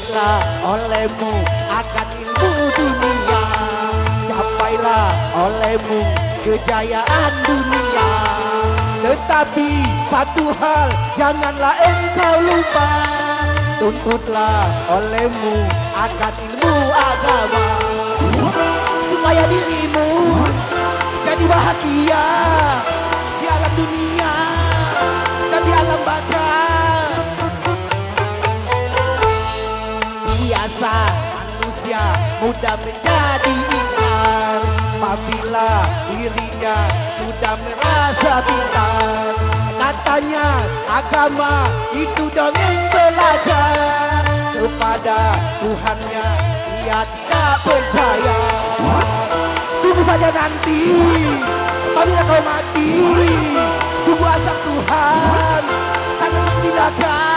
Tuntutlah olehmu akan ilmu dunia, capailah olehmu kejayaan dunia. Tetapi satu hal janganlah engkau lupa, tuntutlah olehmu akan ilmu agama, supaya dirimu jadi bahagia di alam dunia dan di alam barzakh. Biasa manusia mudah menjadi ingkar apabila dirinya sudah merasa pintar. Katanya agama itu dongeng belajar, kepada Tuhannya dia tidak percaya. Tunggu saja nanti apabila kau mati, sungguh azab Tuhan sangat menggilangkan.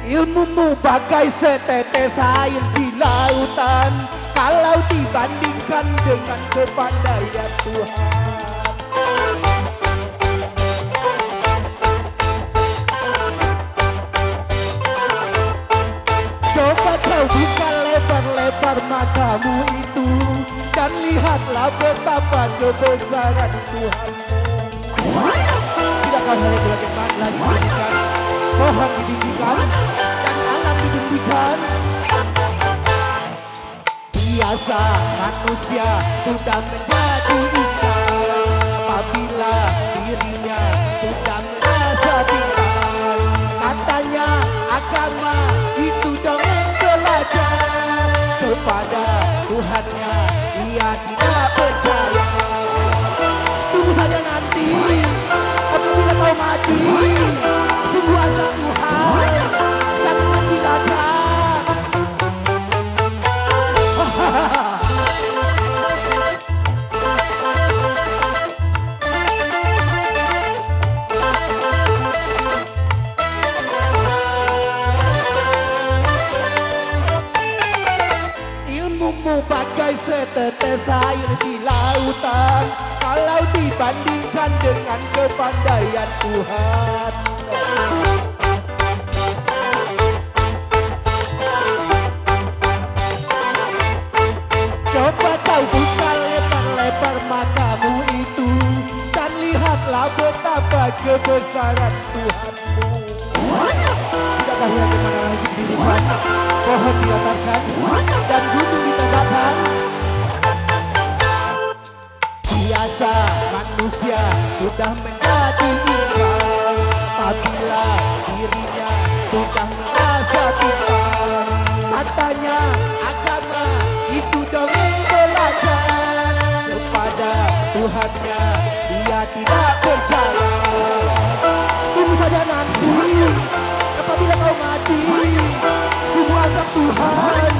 Ilmumu bagai setetes air di lautan, kalau dibandingkan dengan kepandaian Tuhan. Coba kau buka lebar-lebar matamu itu, dan lihatlah betapa kebesaran Tuhan. Tidakkah hanya bagaimana dijadikan pohon ditinggikan dan alam ditinggikan? Biasa manusia sudah menjadi ingkar apabila dirinya sudah merasa pintar. Katanya agama itu dongeng belajar, kepada Tuhannya dia tidak percaya. Tunggu saja nanti apabila kau mati, sungguh azab Tuhan sangat menggilangkan. Ilmumu bagai setetes air di lautan, kalau dibandingkan dengan kepandaian Tuhan. Coba kau buka lebar-lebar matamu itu, dan lihatlah betapa kebesaran Tuhanmu. Tidakkah lihat bagaimana hidup dirikan, pohon diletakkan dan gunung ditegakkan? Biasa manusia sudah menjadi ingkar apabila dirinya sudah merasa pintar. Katanya agama itu dongeng belajar, kepada Tuhannya dia tidak percaya. Tunggu saja nanti apabila kau mati, semua azab Tuhan